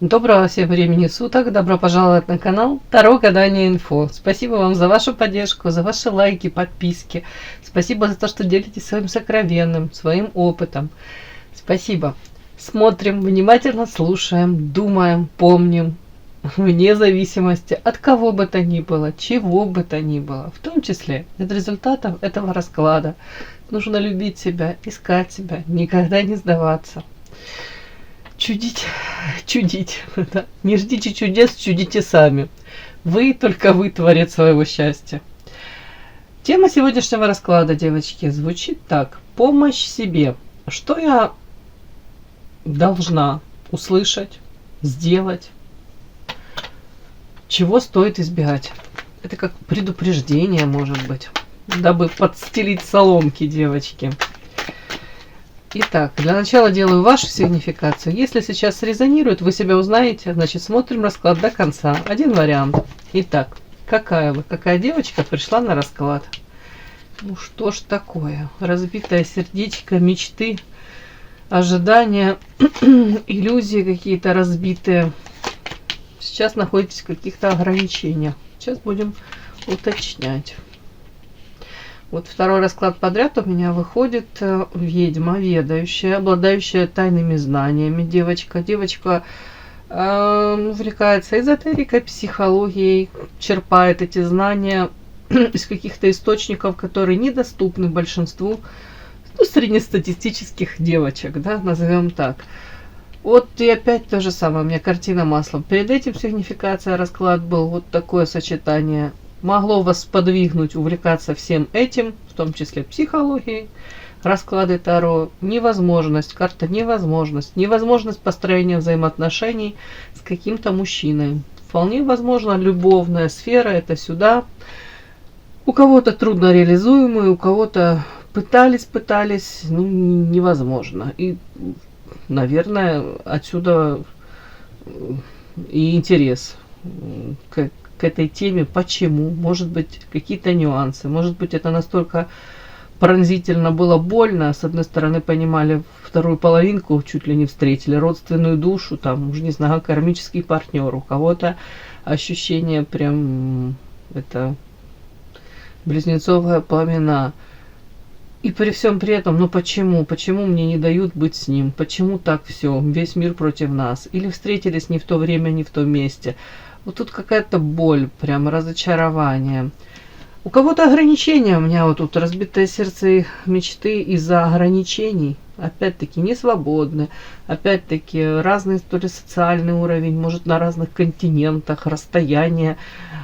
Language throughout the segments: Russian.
Доброго всем времени суток, добро пожаловать на канал Таро Гадание Инфо. Спасибо вам за вашу поддержку, за ваши лайки, подписки. Спасибо за то, что делитесь своим сокровенным, своим опытом. Спасибо. Смотрим, внимательно слушаем, думаем, помним, вне зависимости от кого бы то ни было, чего бы то ни было, в том числе от результатов этого расклада. Нужно любить себя, искать себя, никогда не сдаваться. Чудить. Да. Не ждите чудес, чудите сами. Только вы творец своего счастья. Тема сегодняшнего расклада, девочки, звучит так. Помощь себе. Что я должна услышать, сделать? Чего стоит избегать? Это как предупреждение, может быть, дабы подстелить соломки, девочки. Итак, для начала делаю вашу сигнификацию. Если сейчас срезонирует, вы себя узнаете, значит смотрим расклад до конца. Один вариант. Итак, какая девочка пришла на расклад? Ну что ж такое? Разбитое сердечко, мечты, ожидания, иллюзии какие-то разбитые. Сейчас находитесь в каких-то ограничениях. Сейчас будем уточнять. Вот второй расклад подряд у меня выходит ведьма, ведающая, обладающая тайными знаниями девочка. Девочка увлекается эзотерикой, психологией, черпает эти знания из каких-то источников, которые недоступны большинству среднестатистических девочек, да, назовем так. Вот и опять то же самое, у меня картина маслом. Перед этим сигнификация расклад был вот такое сочетание. Могло вас подвигнуть увлекаться всем этим, в том числе психологией, расклады Таро, невозможность построения взаимоотношений с каким-то мужчиной. Вполне возможно, любовная сфера это сюда. У кого-то трудно реализуемый, у кого-то пытались, ну, невозможно. И, наверное, отсюда и интерес к этой теме, почему, может быть, какие-то нюансы, может быть, это настолько пронзительно было больно, с одной стороны, понимали вторую половинку, чуть ли не встретили, родственную душу, там, уже не знаю, кармический партнер, у кого-то ощущение прям, это, близнецовая пламена. И при всем при этом, ну почему мне не дают быть с ним, почему так все, весь мир против нас, или встретились не в то время, не в том месте. Вот тут какая-то боль, прям разочарование. У кого-то ограничения, у меня вот тут разбитое сердце и мечты из-за ограничений. Опять-таки не свободны, опять-таки разный то ли социальный уровень, может на разных континентах, расстояние,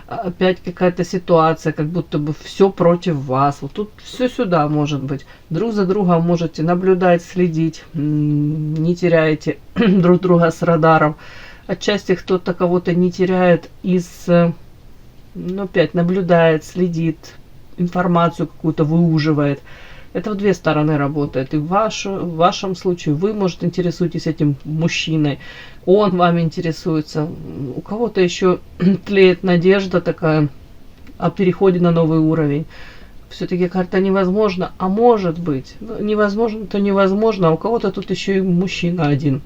опять какая-то ситуация, как будто бы все против вас. Вот тут все сюда может быть. Друг за другом можете наблюдать, следить, не теряете друг друга с радаром. Отчасти кто-то кого-то не теряет ну, опять наблюдает, следит, информацию какую-то выуживает. Это в две стороны работает. И в вашем случае вы, может, интересуетесь этим мужчиной, он вами интересуется. У кого-то еще тлеет надежда такая о переходе на новый уровень. Все-таки как-то невозможно, а может быть. Невозможно, то невозможно, а у кого-то тут еще и мужчина один.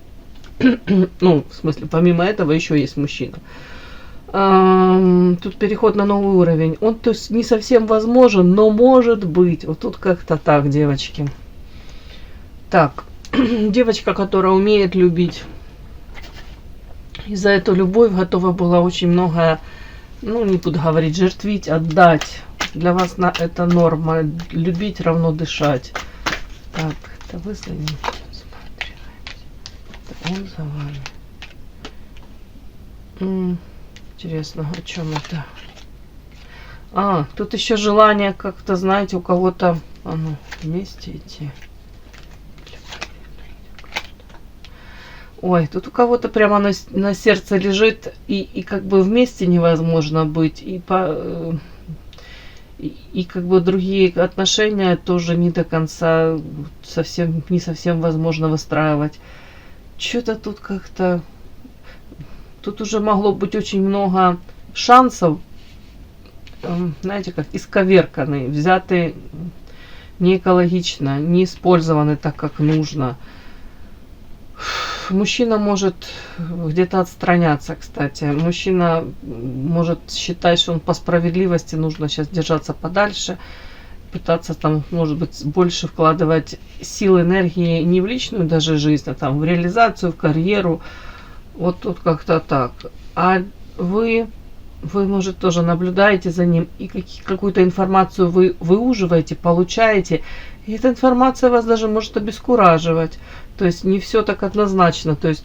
Ну, в смысле, помимо этого еще есть мужчина. Тут переход на новый уровень. Он, то есть, не совсем возможен, но может быть. Вот тут как-то так, девочки. Так, девочка, которая умеет любить. И за эту любовь готова была очень многое, ну, не буду говорить, жертвить, отдать. Для вас это норма. Любить равно дышать. Так, это вы за ним. Он за вами. Интересно, о чем это? Тут еще желание как-то, знаете, у кого-то вместе идти. Ой, тут у кого-то прямо на сердце лежит, и как бы вместе невозможно быть, и как бы другие отношения тоже не до конца, не совсем возможно выстраивать. Что-то тут как-то... Тут уже могло быть очень много шансов, знаете, как исковерканные, взятые не экологично, не использованы так, как нужно. мужчина может где-то отстраняться, кстати. Мужчина может считать, что он по справедливости нужно сейчас держаться подальше, пытаться там, может быть, больше вкладывать сил, энергии не в личную даже жизнь, а там в реализацию, в карьеру. Вот тут как-то так. А вы, может, тоже наблюдаете за ним и какую-то информацию вы выуживаете, получаете. И эта информация вас даже может обескураживать. То есть не все так однозначно. То есть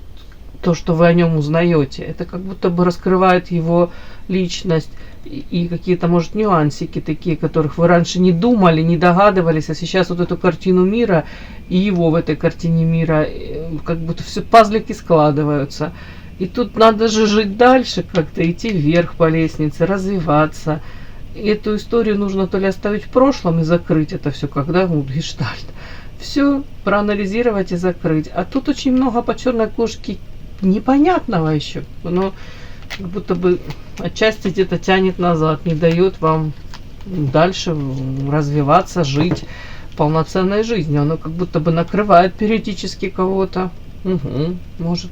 то, что вы о нем узнаете, это как будто бы раскрывает его личность и какие-то, может, нюансики такие, которых вы раньше не думали, не догадывались, а сейчас вот эту картину мира и его в этой картине мира, как будто все пазлики складываются. И тут надо же жить дальше, как-то идти вверх по лестнице, развиваться. И эту историю нужно то ли оставить в прошлом и закрыть это все, когда гештальт. Все проанализировать и закрыть. А тут очень много по черной кошке непонятного еще. Но как будто бы отчасти где-то тянет назад, не дает вам дальше развиваться, жить полноценной жизнью. Оно как будто бы накрывает периодически кого-то. Угу, может.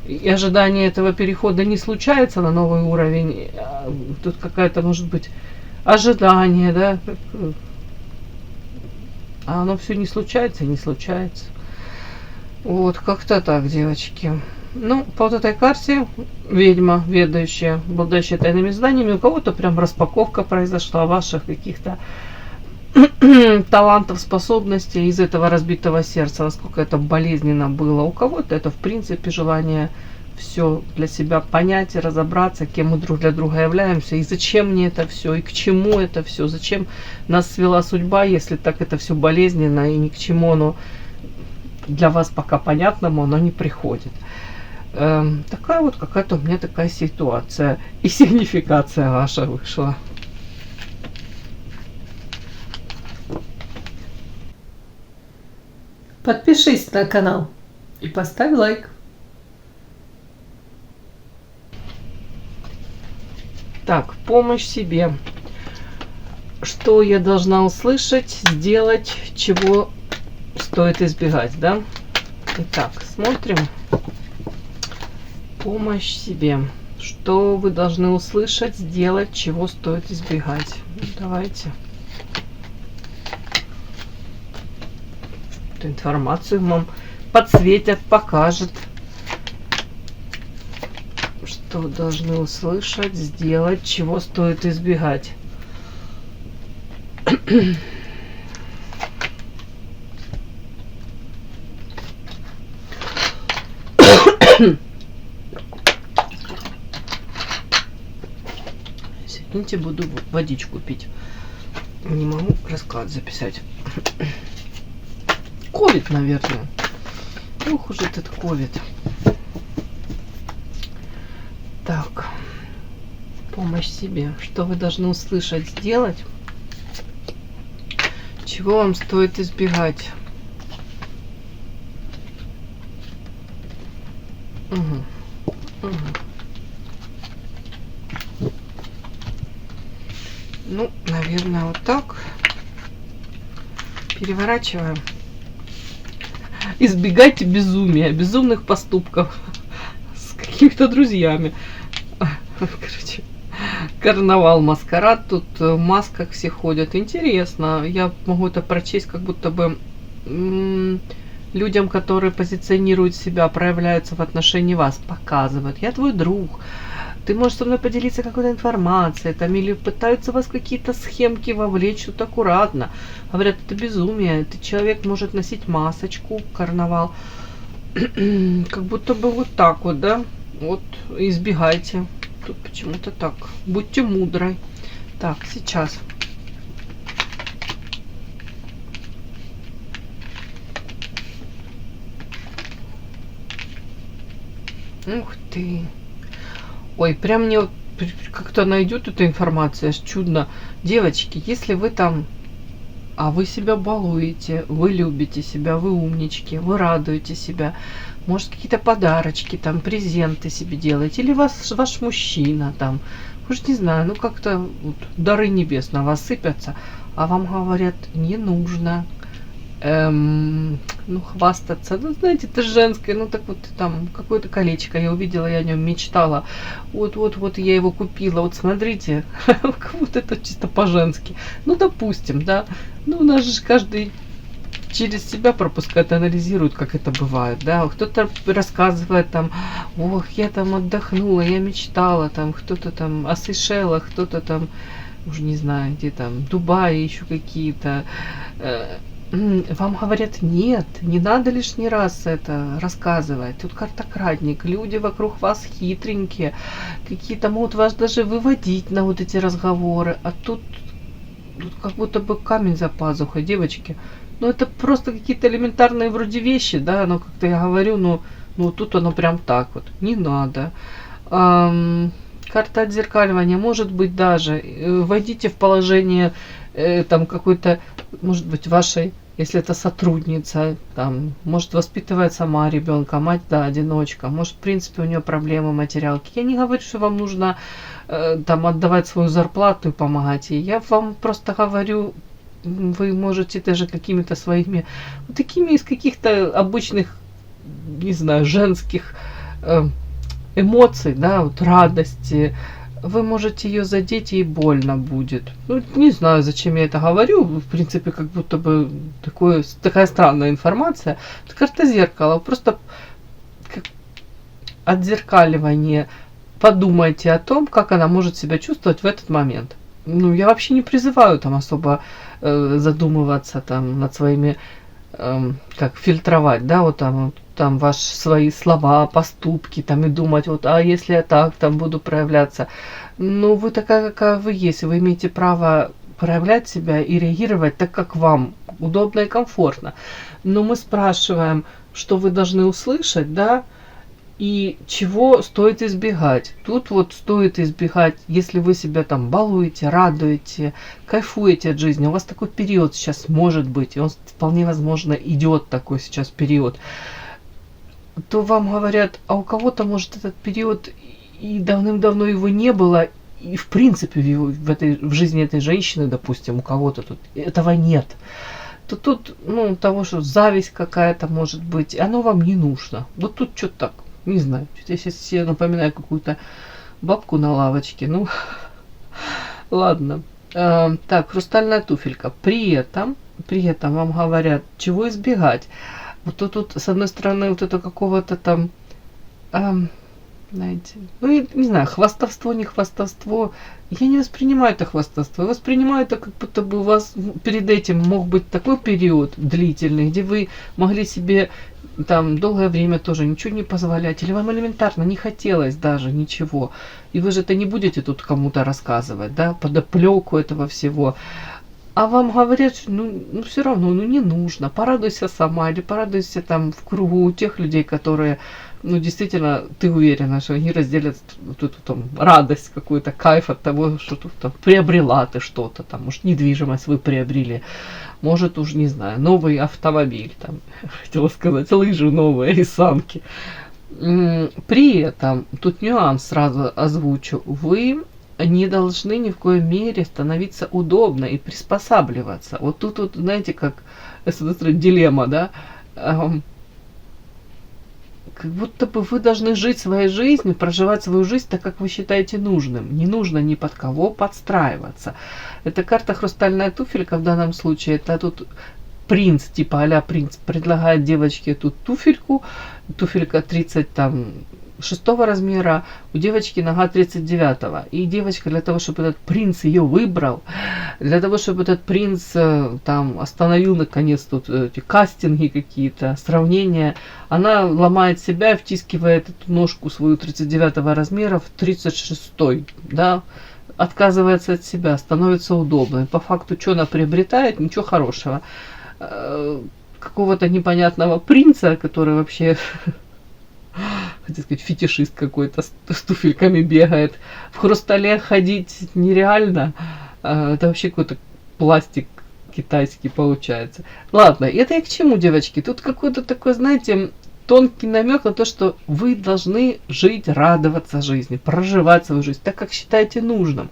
И ожидание этого перехода не случается на новый уровень. Тут какая-то, может быть, ожидание, да? А оно все не случается и не случается. Вот, как-то так, девочки. Ну, по вот этой карте ведьма, ведающая, обладающая тайными знаниями, у кого-то прям распаковка произошла ваших каких-то талантов, способностей из этого разбитого сердца, насколько это болезненно было. У кого-то это, в принципе, желание все для себя понять и разобраться, кем мы друг для друга являемся, и зачем мне это все, и к чему это все, зачем нас свела судьба, если так это все болезненно, и ни к чему оно для вас пока понятному оно не приходит. Такая вот какая-то у меня такая ситуация. И сигнификация ваша вышла. Подпишись на канал и поставь лайк. Так, помощь себе. Что я должна услышать, сделать, чего стоит избегать, да? Итак, смотрим. Помощь себе. Что вы должны услышать, сделать, чего стоит избегать. Давайте. Эту информацию вам подсветят, покажет. Что вы должны услышать, сделать, чего стоит избегать. Извините, буду водичку пить. Не могу расклад записать. Ковид, наверное. Ох уж этот ковид. Так. Помощь себе. Что вы должны услышать, сделать? Чего вам стоит избегать? Угу. Ну, наверное, вот так. Переворачиваем. Избегайте безумия, безумных поступков с какими-то друзьями. Короче, карнавал, маскарад. Тут в масках все ходят. Интересно. Я могу это прочесть, как будто бы людям, которые позиционируют себя, проявляются в отношении вас, показывают. Я твой друг. Ты можешь со мной поделиться какой-то информацией, там, или пытаются вас какие-то схемки вовлечь, тут аккуратно. Говорят, это безумие, этот человек может носить масочку, карнавал. Как будто бы вот так вот, да? Вот, избегайте. Тут почему-то так. Будьте мудрой. Так, сейчас. Ух ты. Ой, прям мне вот как-то найдет эта информация, аж чудно. Девочки, если вы там, а вы себя балуете, вы любите себя, вы умнички, вы радуете себя, может, какие-то подарочки, там, презенты себе делаете, или ваш мужчина там, уж не знаю, ну как-то вот, дары небес на вас сыпятся, а вам говорят, не нужно, ну, хвастаться. Ну, знаете, это женское, ну, так вот, там, какое-то колечко я увидела, я о нем мечтала. Вот, я его купила. Вот смотрите, вот это чисто по-женски. Ну, допустим, да. Ну, у нас же каждый через себя пропускает, анализирует, как это бывает, да. Кто-то рассказывает там, ох, я там отдохнула, я мечтала, там, кто-то там о Сейшелах, кто-то там, уже не знаю, где там, Дубае еще какие-то. Вам говорят, нет, не надо лишний раз это рассказывать. Тут картокрадник, люди вокруг вас хитренькие, какие-то могут вас даже выводить на вот эти разговоры. А тут как будто бы камень за пазухой, девочки. Ну, это просто какие-то элементарные вроде вещи, да, но как-то я говорю, ну тут оно прям так вот. Не надо. Карта отзеркаливания, может быть, даже войдите в положение там какой-то, может быть, вашей, если это сотрудница, там, может, воспитывает сама ребенка, мать, да, одиночка, может, в принципе, у нее проблемы материалки. Я не говорю, что вам нужно там отдавать свою зарплату и помогать ей. Я вам просто говорю, вы можете даже какими-то своими, вот такими из каких-то обычных, не знаю, женских эмоций, да, вот радости, вы можете ее задеть, ей больно будет. Ну, не знаю, зачем я это говорю. В принципе, как будто бы такая странная информация. Это карта зеркала. Просто как отзеркаливание. Подумайте о том, как она может себя чувствовать в этот момент. Ну, я вообще не призываю там особо задумываться там над своими, как фильтровать, да, вот там ваши свои слова, поступки, там и думать, вот, а если я так там буду проявляться. Ну, вы такая, какая вы есть, вы имеете право проявлять себя и реагировать так, как вам удобно и комфортно. Но мы спрашиваем, что вы должны услышать, да, и чего стоит избегать. Тут вот стоит избегать, если вы себя там балуете, радуете, кайфуете от жизни. У вас такой период сейчас может быть, и он вполне возможно идет такой сейчас период. То вам говорят, а у кого-то может этот период и давным-давно его не было, и в принципе в жизни этой женщины, допустим, у кого-то тут этого нет. То тут, ну, того, что зависть какая-то может быть, оно вам не нужно. Вот тут что-то так. Не знаю, я сейчас себе напоминаю какую-то бабку на лавочке. Ну, ладно. Так, хрустальная туфелька. При этом вам говорят, чего избегать. Вот тут, с одной стороны, вот это какого-то там, знаете, ну, не знаю, хвастовство, не хвастовство. Я не воспринимаю это хвастовство. Я воспринимаю это, как будто бы у вас перед этим мог быть такой период длительный, где вы могли себе там долгое время тоже ничего не позволять, или вам элементарно не хотелось даже ничего. И вы же это не будете тут кому-то рассказывать, да, подоплеку этого всего. А вам говорят, что ну все равно, ну не нужно, порадуйся сама, или порадуйся там в кругу тех людей, которые, ну действительно, ты уверена, что они разделят вот эту там радость, какую-то кайф от того, что тут там приобрела ты что-то, там, может, недвижимость вы приобрели, может, уж, не знаю, новый автомобиль, там, хотела сказать, лыжи новые и санки. При этом, тут нюанс сразу озвучу, вы не должны ни в коей мере становиться удобно и приспосабливаться. Вот тут вот, знаете, как дилемма, да? Как будто бы вы должны жить своей жизнью, проживать свою жизнь так, как вы считаете нужным. Не нужно ни под кого подстраиваться. Это карта хрустальная туфелька в данном случае. Это тут принц, типа а-ля принц, предлагает девочке эту туфельку. Туфелька 36 размера, у девочки нога 39. И девочка для того, чтобы этот принц ее выбрал, для того, чтобы этот принц там остановил наконец тут эти кастинги какие-то, сравнения, она ломает себя и втискивает эту ножку свою 39 размера в 36, да, отказывается от себя, становится удобной. По факту, что она приобретает? Ничего хорошего. Какого-то непонятного принца, который вообще, хотел сказать, фетишист какой-то, с туфельками бегает. В хрустале ходить нереально. Это вообще какой-то пластик китайский получается. Ладно, это я к чему, девочки? Тут какой-то такой, знаете, тонкий намек на то, что вы должны жить, радоваться жизни, проживать свою жизнь так, как считаете нужным.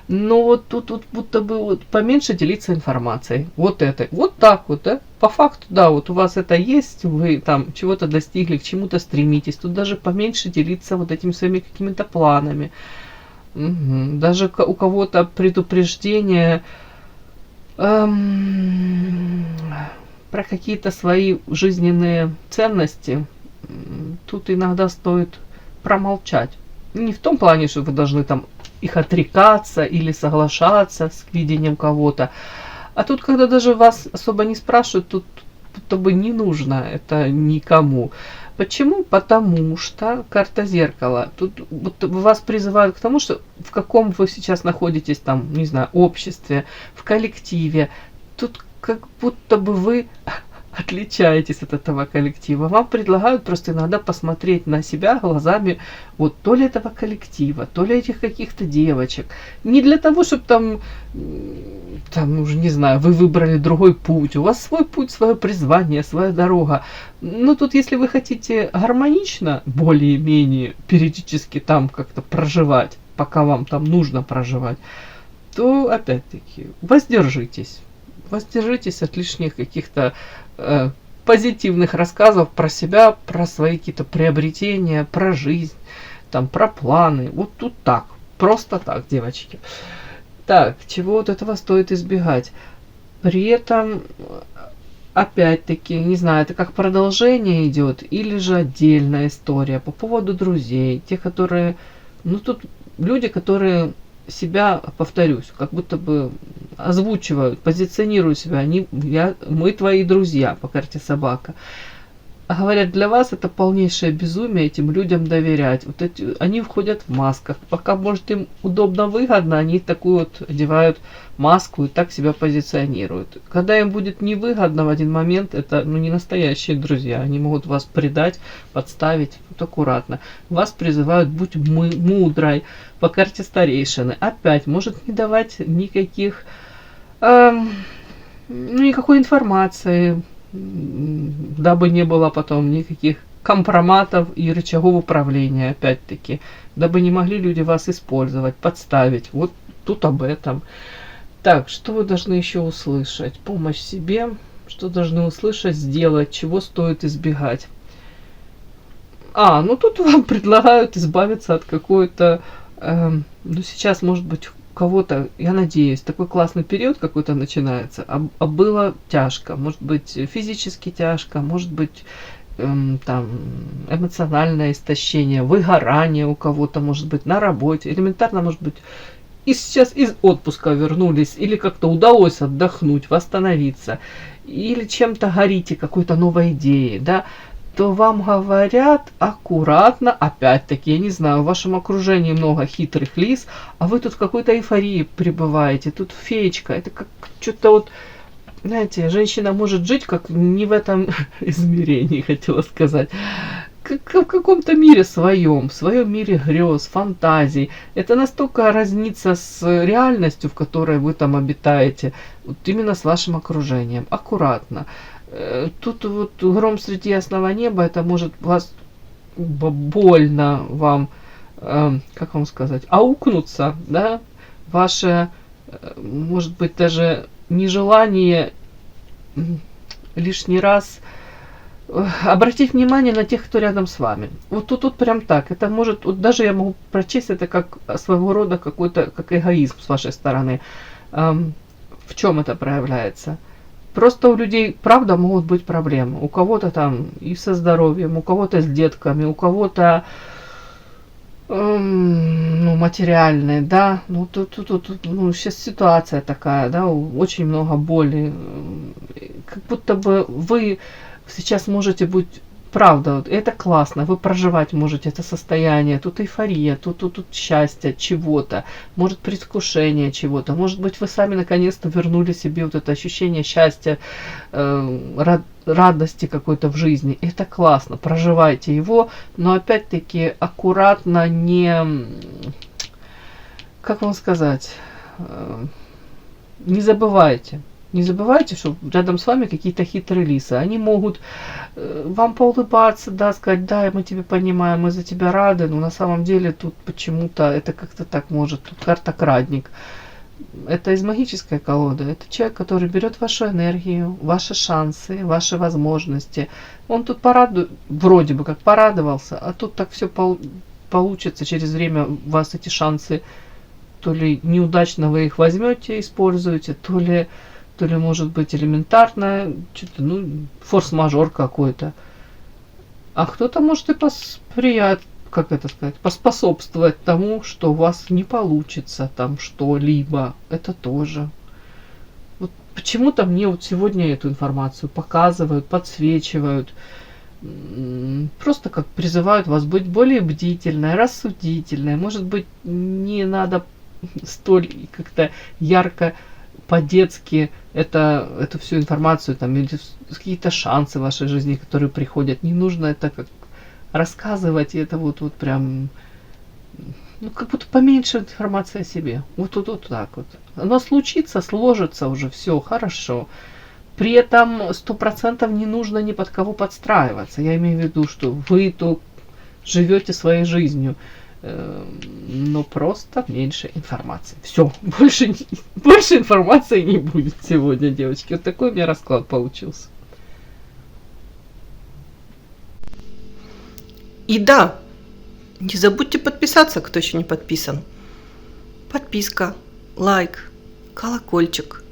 Но вот тут будто бы вот поменьше делиться информацией. Вот это. Вот так вот, да? По факту, да, вот у вас это есть, вы там чего-то достигли, к чему-то стремитесь. Тут даже поменьше делиться вот этими своими какими-то планами. Мгм. Даже у кого-то предупреждение эм, про какие-то свои жизненные ценности. Тут иногда стоит промолчать. Не в том плане, что вы должны там их отрекаться или соглашаться с видением кого-то. А тут, когда даже вас особо не спрашивают, тут будто бы не нужно это никому. Почему? Потому что карта зеркала. Тут будто бы вас призывают к тому, что в каком вы сейчас находитесь там, не знаю, обществе, в коллективе. Тут как будто бы вы отличаетесь от этого коллектива. Вам предлагают просто иногда посмотреть на себя глазами вот то ли этого коллектива, то ли этих каких-то девочек. Не для того, чтобы там уже не знаю, вы выбрали другой путь. У вас свой путь, свое призвание, своя дорога. Но тут, если вы хотите гармонично, более-менее, периодически там как-то проживать, пока вам там нужно проживать, то опять-таки воздержитесь. Воздержитесь от лишних каких-то позитивных рассказов про себя, про свои какие-то приобретения, про жизнь, там, про планы. Вот тут так. Просто так, девочки. Так, чего вот этого стоит избегать? При этом, опять-таки, не знаю, это как продолжение идет или же отдельная история по поводу друзей. Те, которые... Ну, тут люди, которые себя, повторюсь, как будто бы озвучивают, позиционируют себя, мы твои друзья по карте собака. А говорят, для вас это полнейшее безумие этим людям доверять. Вот они входят в масках. Пока, может, им удобно, выгодно, они такую вот одевают маску и так себя позиционируют. Когда им будет невыгодно в один момент, это не настоящие друзья. Они могут вас предать, подставить. Вот аккуратно. Вас призывают быть мудрой по карте старейшины. Опять может не давать никаких никакой информации, дабы не было потом никаких компроматов и рычагов управления, опять-таки, дабы не могли люди вас использовать, подставить. Вот тут об этом. Так, что вы должны еще услышать? Помощь себе. Что должны услышать, сделать, чего стоит избегать? Тут вам предлагают избавиться от какой-то... сейчас, может быть, у кого-то, я надеюсь, такой классный период какой-то начинается, а было тяжко. Может быть, физически тяжко, может быть, там, эмоциональное истощение, выгорание у кого-то, может быть, на работе, элементарно, может быть, и сейчас из отпуска вернулись, или как-то удалось отдохнуть, восстановиться, или чем-то горите, какой-то новой идеей, да, то вам говорят аккуратно, опять-таки, я не знаю, в вашем окружении много хитрых лис, а вы тут в какой-то эйфории пребываете, тут феечка, это как что-то вот, знаете, женщина может жить как не в этом измерении, хотела сказать, как в каком-то мире в своем мире грез, фантазий. Это настолько разнится с реальностью, в которой вы там обитаете, вот именно с вашим окружением. Аккуратно. Тут вот гром среди ясного неба, это может вас больно вам, как вам сказать, аукнуться, да, ваше, может быть, даже нежелание лишний раз обратить внимание на тех, кто рядом с вами. Вот тут прям так. Это может, вот даже я могу прочесть это как своего рода какой-то, как эгоизм с вашей стороны. В чем это проявляется? Просто у людей, правда, могут быть проблемы. У кого-то там и со здоровьем, у кого-то с детками, у кого-то материальные, да. Тут сейчас ситуация такая, да, очень много боли. Как будто бы вы сейчас можете быть, правда, это классно, вы проживать можете это состояние, тут эйфория, тут счастье чего-то, может предвкушение чего-то, может быть, вы сами наконец-то вернули себе вот это ощущение счастья, радости какой-то в жизни. Это классно, проживайте его, но опять-таки аккуратно, не, как вам сказать, не забывайте Не забывайте, что рядом с вами какие-то хитрые лисы. Они могут вам поулыбаться, да, сказать, да, мы тебя понимаем, мы за тебя рады, но на самом деле тут почему-то это как-то так может. Тут карта Крадник. Это из магической колоды. Это человек, который берет вашу энергию, ваши шансы, ваши возможности. Он тут вроде бы как порадовался, а тут так все получится. Через время у вас эти шансы то ли неудачно вы их возьмете, используете, то ли может быть элементарно, что-то, форс-мажор какой-то. А кто-то может и поспособствовать тому, что у вас не получится там что-либо. Это тоже. Вот почему-то мне вот сегодня эту информацию показывают, подсвечивают. Просто как призывают вас быть более бдительной, рассудительной. Может быть, не надо столь как-то ярко по-детски эту всю информацию там или какие-то шансы в вашей жизни, которые приходят. Не нужно это как рассказывать, и это вот прям, как будто поменьше информации о себе. Вот так вот. Оно случится, сложится уже, все хорошо. При этом 100% не нужно ни под кого подстраиваться. Я имею в виду, что вы то живете своей жизнью, но просто меньше информации. Все, больше информации не будет сегодня, девочки. Вот такой у меня расклад получился. И да, не забудьте подписаться, кто еще не подписан. Подписка, лайк, колокольчик,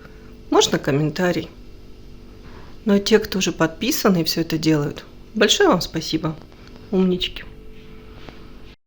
можно комментарий. Но те, кто уже подписаны и все это делают, большое вам спасибо. Умнички.